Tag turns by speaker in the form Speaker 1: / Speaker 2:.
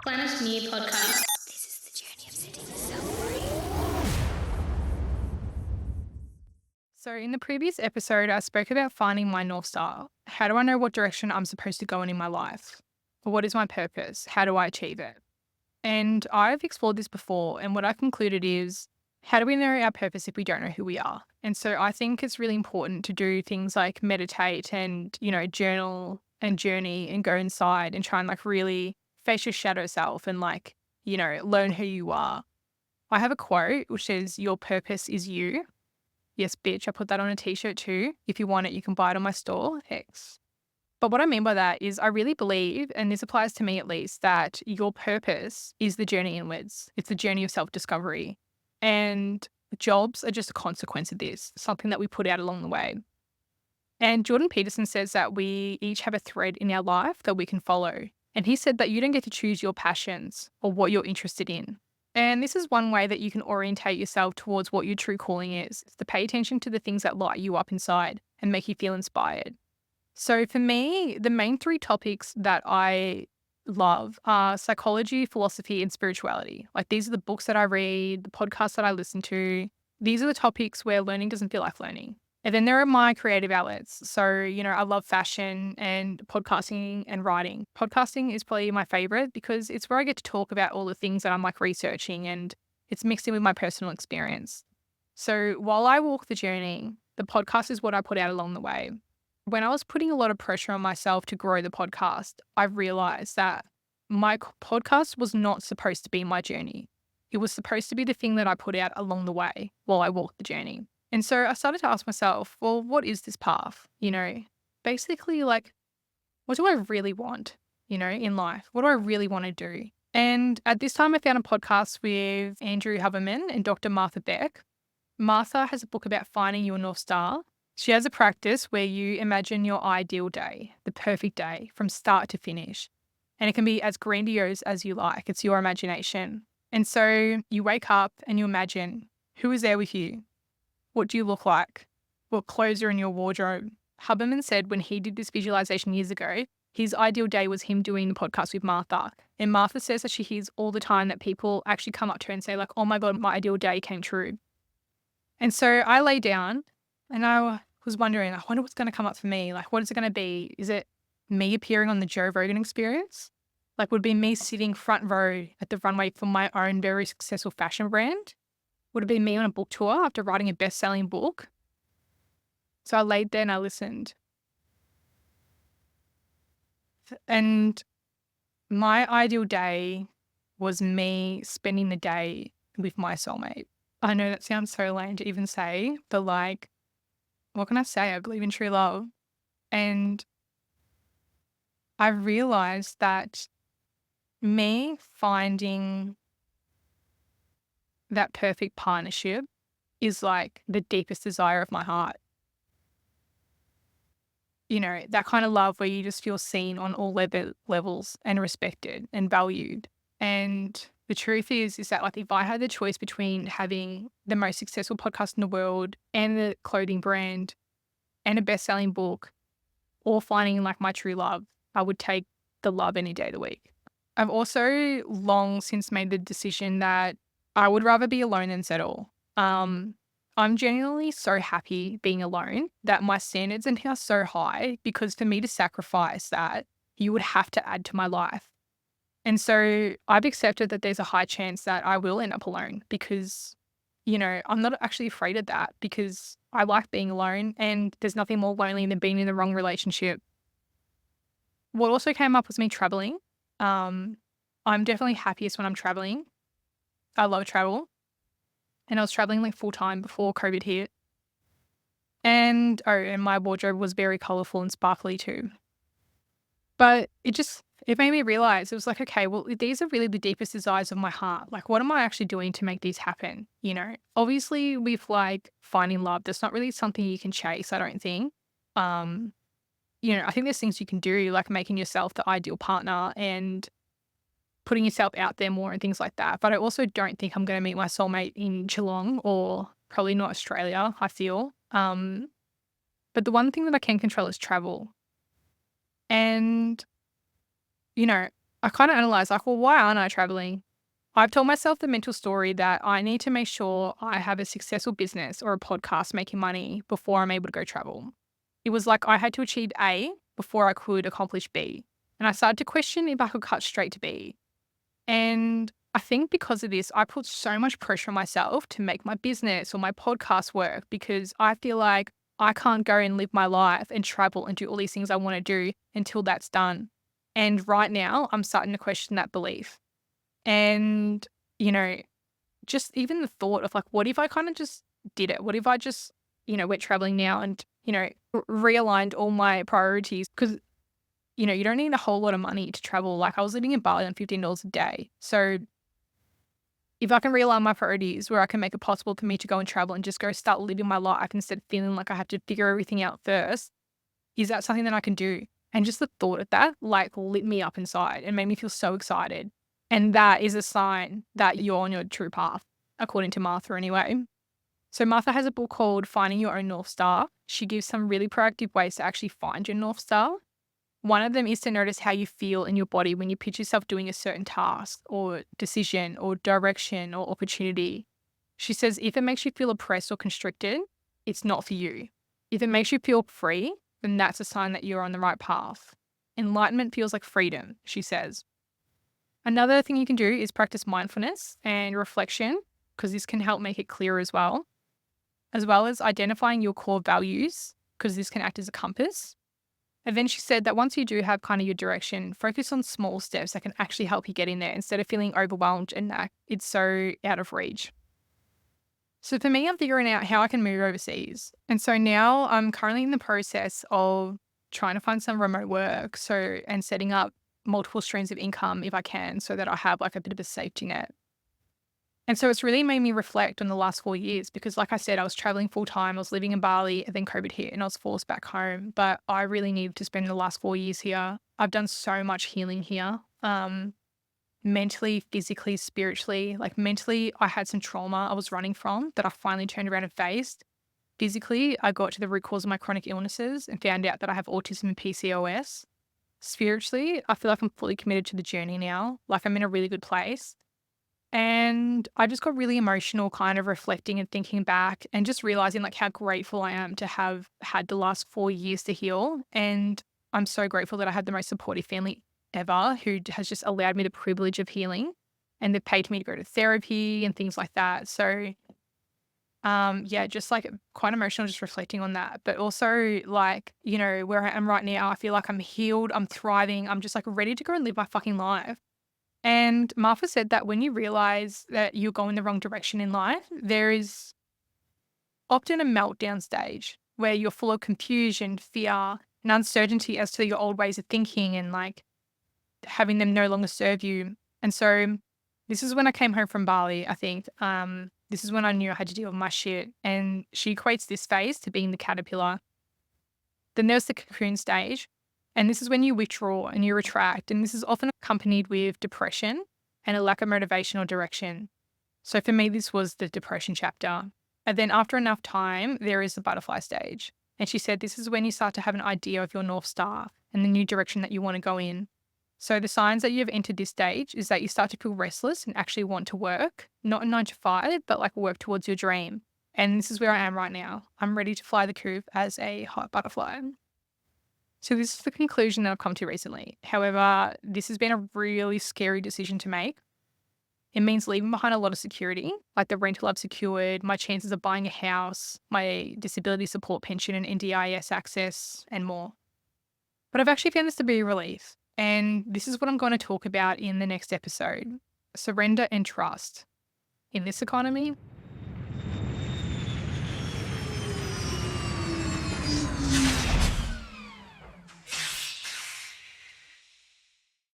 Speaker 1: Planet MEW Podcast.
Speaker 2: This is the journey of setting yourself free.
Speaker 3: So in the previous episode, I spoke about finding my North Star. How do I know what direction I'm supposed to go in my life? What is my purpose? How do I achieve it? And I've explored this before, and what I've concluded is, how do we know our purpose if we don't know who we are? And so I think it's really important to do things like meditate and, journal and journey and go inside and try and really face your shadow self and learn who you are. I have a quote which says, "Your purpose is you." Yes, bitch, I put that on a t-shirt too. If you want it, you can buy it on my store, X. But what I mean by that is I really believe, and this applies to me at least, that your purpose is the journey inwards. It's the journey of self-discovery. And jobs are just a consequence of this, something that we put out along the way. And Jordan Peterson says that we each have a thread in our life that we can follow. And he said that you don't get to choose your passions or what you're interested in. And this is one way that you can orientate yourself towards what your true calling is to pay attention to the things that light you up inside and make you feel inspired. So for me, the main three topics that I love are psychology, philosophy, and spirituality. These are the books that I read, the podcasts that I listen to. These are the topics where learning doesn't feel like learning. And then there are my creative outlets. So, I love fashion and podcasting and writing. Podcasting is probably my favorite because it's where I get to talk about all the things that I'm researching, and it's mixed in with my personal experience. So while I walk the journey, the podcast is what I put out along the way. When I was putting a lot of pressure on myself to grow the podcast, I realized that my podcast was not supposed to be my journey. It was supposed to be the thing that I put out along the way while I walked the journey. And so I started to ask myself, well, what is this path? Basically, what do I really want, in life? What do I really want to do? And at this time, I found a podcast with Andrew Huberman and Dr. Martha Beck. Martha has a book about finding your North Star. She has a practice where you imagine your ideal day, the perfect day, from start to finish. And it can be as grandiose as you like. It's your imagination. And so you wake up and you imagine, who is there with you? What do you look like? What clothes are in your wardrobe? Huberman said when he did this visualization years ago, his ideal day was him doing the podcast with Martha. And Martha says that she hears all the time that people actually come up to her and say oh my God, my ideal day came true. And so I lay down and I was wondering, I wonder what's going to come up for me. What is it going to be? Is it me appearing on the Joe Rogan Experience? Would it be me sitting front row at the runway for my own very successful fashion brand? Would it be me on a book tour after writing a best-selling book? So I laid there and I listened. And my ideal day was me spending the day with my soulmate. I know that sounds so lame to even say, but what can I say? I believe in true love. And I realized that me finding that perfect partnership is the deepest desire of my heart. That kind of love where you just feel seen on all levels and respected and valued. And the truth is that if I had the choice between having the most successful podcast in the world and the clothing brand and a best-selling book or finding my true love, I would take the love any day of the week. I've also long since made the decision that I would rather be alone than settle. I'm genuinely so happy being alone that my standards are now so high, because for me to sacrifice that, you would have to add to my life. And so I've accepted that there's a high chance that I will end up alone because, I'm not actually afraid of that because I like being alone and there's nothing more lonely than being in the wrong relationship. What also came up was me traveling. I'm definitely happiest when I'm traveling. I love travel. And I was traveling full time before COVID hit. And my wardrobe was very colorful and sparkly too. But it made me realize, it was okay, well, these are really the deepest desires of my heart. What am I actually doing to make these happen? Obviously with finding love, that's not really something you can chase, I don't think. I think there's things you can do, making yourself the ideal partner and putting yourself out there more and things like that. But I also don't think I'm going to meet my soulmate in Geelong or probably not Australia, I feel. But the one thing that I can control is travel. And I kind of analyze like, well, why aren't I traveling? I've told myself the mental story that I need to make sure I have a successful business or a podcast making money before I'm able to go travel. It was like I had to achieve A before I could accomplish B. And I started to question if I could cut straight to B. And I think because of this, I put so much pressure on myself to make my business or my podcast work because I feel like I can't go and live my life and travel and do all these things I want to do until that's done. And right now, I'm starting to question that belief. And, just even the thought of like, what if I kind of just did it? What if I just, went traveling now and, realigned all my priorities? Because, you don't need a whole lot of money to travel. Like I was living in Bali on $15 a day. So if I can realign my priorities where I can make it possible for me to go and travel and just go start living my life instead of feeling like I have to figure everything out first, is that something that I can do? And just the thought of that like lit me up inside and made me feel so excited. And that is a sign that you're on your true path, according to Martha anyway. So Martha has a book called Finding Your Own North Star. She gives some really proactive ways to actually find your North Star. One of them is to notice how you feel in your body when you picture yourself doing a certain task or decision or direction or opportunity. She says if it makes you feel oppressed or constricted, it's not for you. If it makes you feel free, then that's a sign that you're on the right path. Enlightenment feels like freedom, she says. Another thing you can do is practice mindfulness and reflection, because this can help make it clearer as well as identifying your core values, because this can act as a compass. And then she said that once you do have kind of your direction, focus on small steps that can actually help you get in there instead of feeling overwhelmed and that it's so out of reach. So for me, I'm figuring out how I can move overseas. And so now I'm currently in the process of trying to find some remote work. And setting up multiple streams of income if I can, so that I have like a bit of a safety net. And so it's really made me reflect on the last 4 years because like I said, I was traveling full time, I was living in Bali and then COVID hit and I was forced back home. But I really needed to spend the last 4 years here. I've done so much healing here. Mentally, physically, spiritually. Like mentally, I had some trauma I was running from that I finally turned around and faced. Physically, I got to the root cause of my chronic illnesses and found out that I have autism and PCOS. Spiritually, I feel like I'm fully committed to the journey now. Like I'm in a really good place. And I just got really emotional kind of reflecting and thinking back and just realizing like how grateful I am to have had the last 4 years to heal. And I'm so grateful that I had the most supportive family ever who has just allowed me the privilege of healing, and they've paid me to go to therapy and things like that. So just like quite emotional just reflecting on that. But also like, where I am right now, I feel like I'm healed, I'm thriving, I'm just like ready to go and live my fucking life. And Martha said that when you realize that you're going the wrong direction in life, there is often a meltdown stage where you're full of confusion, fear, and uncertainty as to your old ways of thinking and like having them no longer serve you. And so this is when I came home from Bali, I think. This is when I knew I had to deal with my shit. And she equates this phase to being the caterpillar. Then there's the cocoon stage. And this is when you withdraw and you retract. And this is often accompanied with depression and a lack of motivation or direction. So for me, this was the depression chapter. And then after enough time, there is the butterfly stage. And she said this is when you start to have an idea of your North Star and the new direction that you want to go in. So the signs that you've entered this stage is that you start to feel restless and actually want to work, not a 9 to 5, but like work towards your dream. And this is where I am right now. I'm ready to fly the coop as a hot butterfly. So this is the conclusion that I've come to recently. However, this has been a really scary decision to make. It means leaving behind a lot of security, like the rental I've secured, my chances of buying a house, my disability support pension and NDIS access, and more. But I've actually found this to be a relief. And this is what I'm going to talk about in the next episode: surrender and trust. In this economy,